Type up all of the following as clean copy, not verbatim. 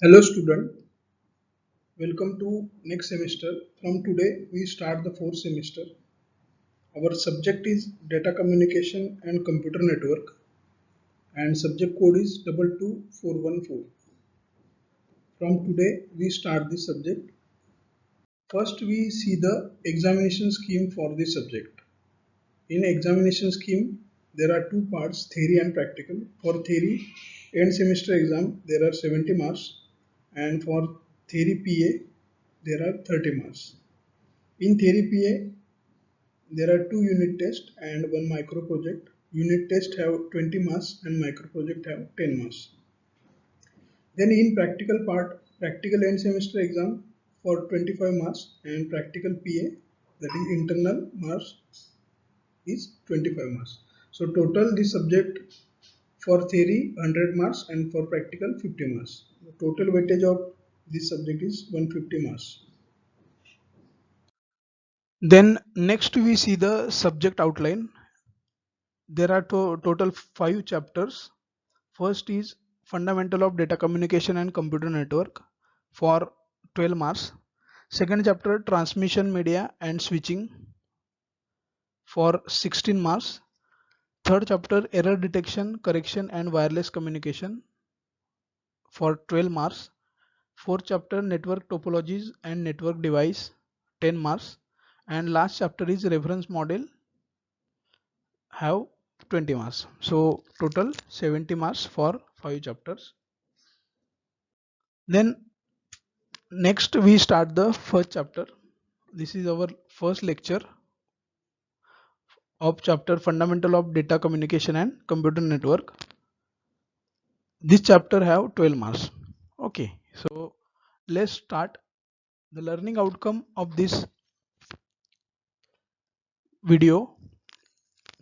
Hello student, welcome to next semester. From today we start the fourth semester. Our subject is data communication and computer network and subject code is 22414. From today we start this subject. First we see the examination scheme for this subject. In examination scheme there are two parts, theory and practical. For theory end semester exam there are 70 marks and for theory PA there are 30 marks. In theory PA, there are two unit tests and one micro project. Unit test have 20 marks and micro project have 10 marks. Then in practical part, practical end semester exam for 25 marks and practical PA, that is internal marks, is 25 marks. So total this subject for theory 100 marks and for practical 50 marks. The total weightage of this subject is 150 marks. Then next we see the subject outline. There are total 5 chapters. First is Fundamental of Data Communication and Computer Network for 12 marks. Second chapter Transmission Media and Switching for 16 marks. Third chapter Error Detection, Correction and Wireless Communication for 12 marks. Fourth chapter Network Topologies and Network Device 10 marks. And last chapter is Reference Model have 20 marks. So total 70 marks for 5 chapters. Then next we start the first chapter. This is our first lecture of chapter Fundamental of Data Communication and Computer Network. This chapter have 12 marks. Okay, so let's start the learning outcome of this video.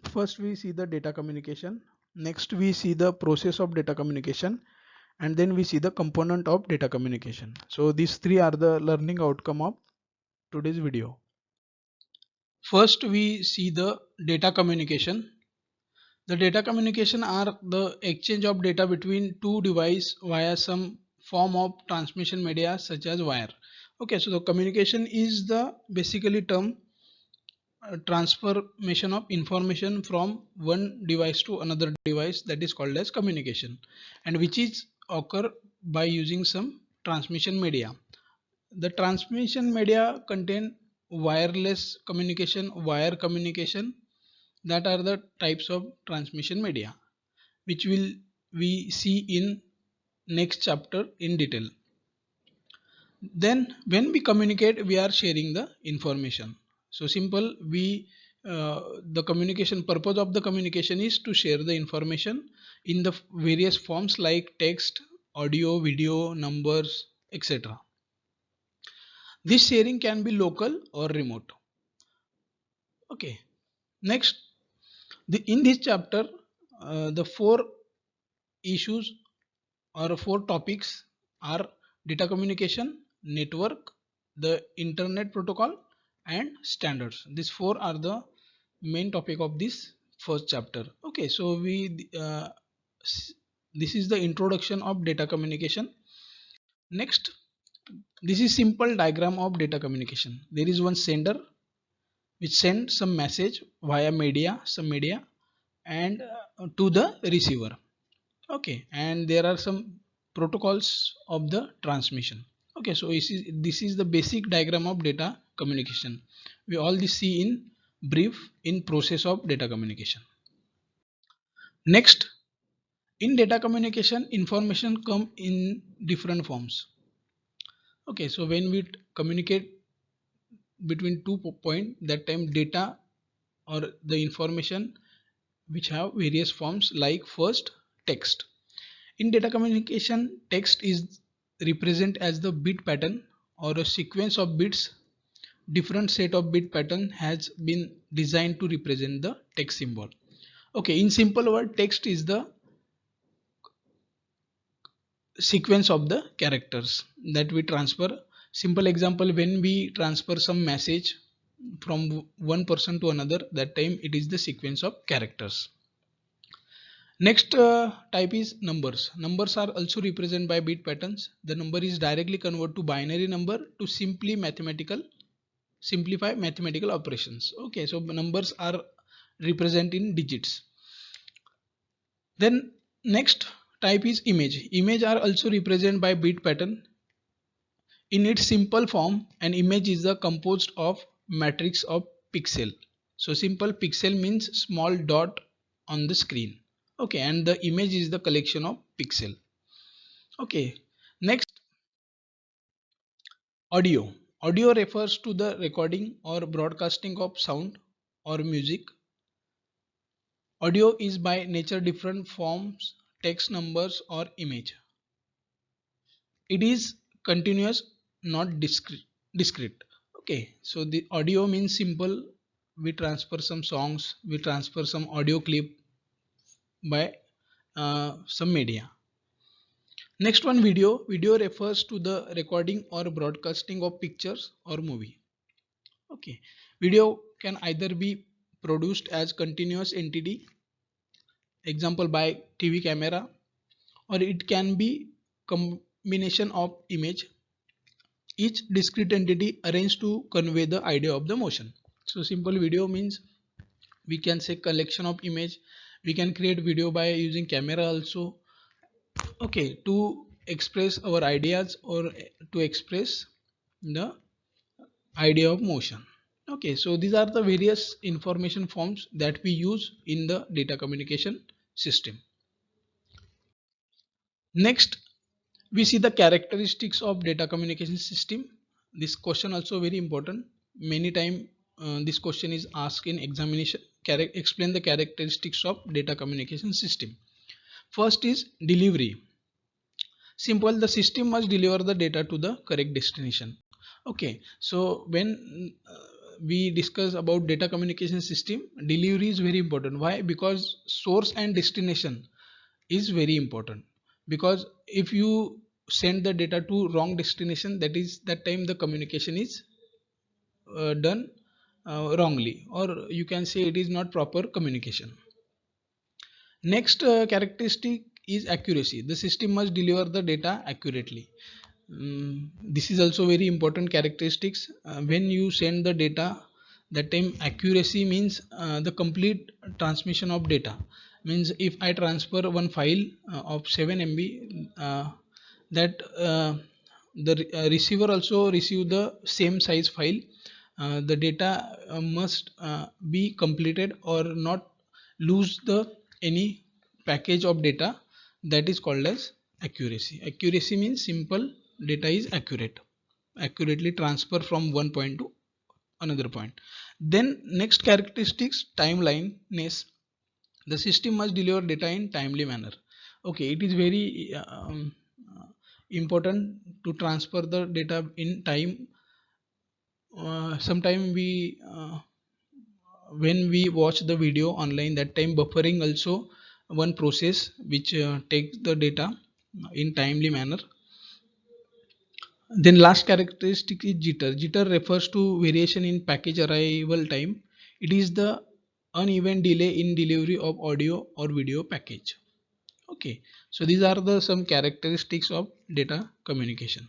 First we see the data communication. Next we see the process of data communication, and then we see the component of data communication. So these three are the learning outcome of today's video. First we see the data communication. The data communication are the exchange of data between two devices via some form of transmission media such as wire. Okay, so the communication is the basically term transformation of information from one device to another device, that is called as communication, and which is occur by using some transmission media. The transmission media contain wireless communication, wire communication, that are the types of transmission media which will we see in next chapter in detail. Then when we communicate we are sharing the information. So simple, we the communication purpose of the communication is to share the information in the various forms like text, audio, video, numbers, etc. This sharing can be local or remote. Okay, next in this chapter the four issues or four topics are data communication, network, the internet protocol and standards. These four are the main topic of this first chapter. Okay, so this is the introduction of data communication. Next, this is simple diagram of data communication. There is one sender which sends some message via some media and to the receiver. Okay, and there are some protocols of the transmission. Okay, so this is the basic diagram of data communication. We all this see in brief in process of data communication. Next, in data communication information come in different forms. Okay, so when we communicate between two point, that time data or the information which have various forms, like first text. In data communication, text is represent as the bit pattern or a sequence of bits. Different set of bit pattern has been designed to represent the text symbol. Okay, in simple word, text is the sequence of the characters that we transfer. Simple example, when we transfer some message from one person to another, that time it is the sequence of characters. Next type is numbers. Numbers are also represented by bit patterns. The number is directly converted to binary number to simplify mathematical operations. Okay, so numbers are represented in digits. Then next type is image. Image are also represented by bit pattern. In its simple form, an image is composed of matrix of pixel. So simple pixel means small dot on the screen. Okay, and the image is the collection of pixel. Okay, next, audio. Audio refers to the recording or broadcasting of sound or music. Audio is by nature different forms, text, numbers, or image. It is continuous, not discrete. Okay, so the audio means simple. We transfer some songs, we transfer some audio clip by some media. Next one, video. Video refers to the recording or broadcasting of pictures or movie. Okay, video can either be produced as continuous entity, example by TV camera, or it can be combination of image, each discrete entity arranged to convey the idea of the motion. So simple video means we can say collection of image. We can create video by using camera also. Okay, to express our ideas or to express the idea of motion. Okay, so these are the various information forms that we use in the data communication system. Next, we see the characteristics of data communication system. This question also very important. Many time this question is asked in examination. Explain the characteristics of data communication system. First is delivery. Simple, the system must deliver the data to the correct destination. Okay, so when we discuss about data communication system, delivery is very important. Why? Because source and destination is very important. Because if you send the data to wrong destination, that time the communication is done wrongly, or you can say it is not proper communication. Next characteristic is accuracy. The system must deliver the data accurately. This is also very important characteristics. When you send the data, that time accuracy means the complete transmission of data. Means if I transfer one file of 7 MB, that the receiver also receive the same size file. The data must be completed or not lose the any package of data. That is called as accuracy. Accuracy means simple, data is accurately transfer from one point to another point. Then next characteristics, timeliness. The system must deliver data in timely manner. Okay, it is very important to transfer the data in time. Sometime we when we watch the video online, that time buffering also one process which takes the data in timely manner. Then last characteristic is jitter. Jitter refers to variation in package arrival time. It is the uneven delay in delivery of audio or video package. Okay, so these are the some characteristics of data communication.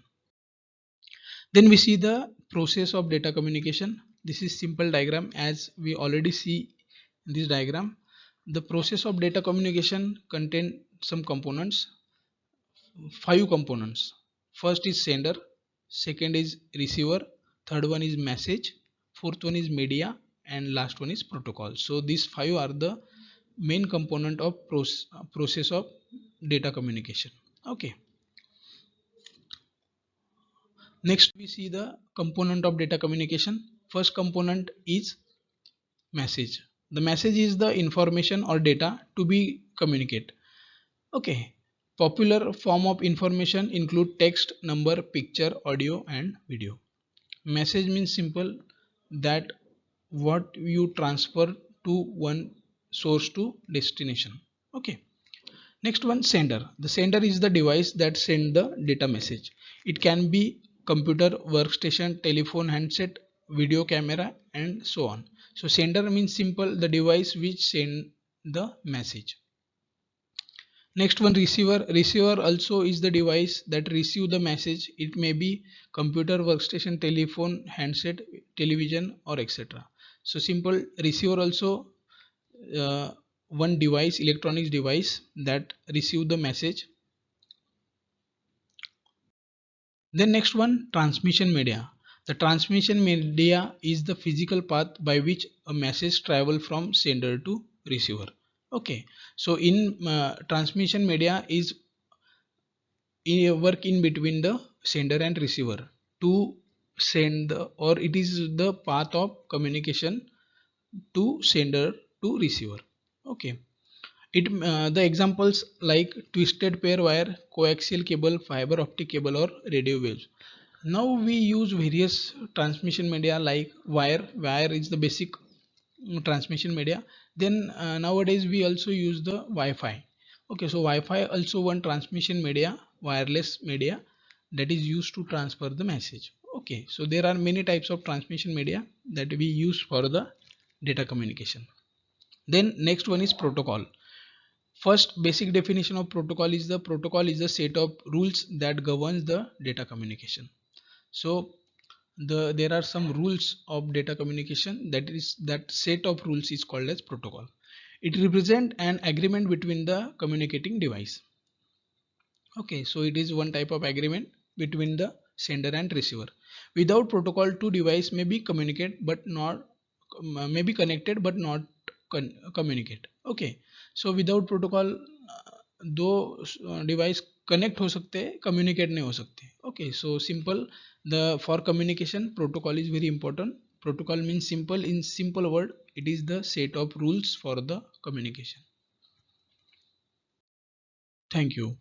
Then we see the process of data communication. This is simple diagram. As we already see in this diagram, the process of data communication contain some components, 5 components. First is sender, second is receiver, third one is message, fourth one is media, and last one is protocol. So these 5 are the main component of process of data communication. Okay, next we see the component of data communication. First component is message. The message is the information or data to be communicated. Okay, popular form of information include text, number, picture, audio, and video. Message means simple, that what you transfer to one source to destination. Okay, next one, sender. The sender is the device that send the data message. It can be computer, workstation, telephone, handset, video camera, and so on. So sender means simple, the device which send the message. Next one, receiver. Receiver also is the device that receive the message. It may be computer, workstation, telephone, handset, television, or etc. So simple. Receiver also uh, one device, electronics device that receive the message. Then next one, transmission media. The transmission media is the physical path by which a message travel from sender to receiver. Okay, so in transmission media is work in between the sender and receiver to send the, or it is the path of communication to sender to receiver. Okay, it the examples like twisted pair wire, coaxial cable, fiber optic cable, or radio waves. Now we use various transmission media like wire. Wire is the basic transmission media. Then nowadays we also use the Wi-Fi. Okay, so Wi-Fi also one transmission media, wireless media that is used to transfer the message. Okay, so there are many types of transmission media that we use for the data communication. Then next one is protocol. First basic definition of protocol is the protocol is a set of rules that governs the data communication. So there are some rules of data communication, that is that set of rules is called as protocol. It represents an agreement between the communicating device. Okay, so it is one type of agreement between the sender and receiver. Without protocol, two device may be communicate but not may be connected but not communicate. Okay, so without protocol दो device connect हो सकते हैं, communicate नहीं हो सकते. Okay, so simple, the for communication protocol is very important. Protocol means simple, in simple word it is the set of rules for the communication. Thank you.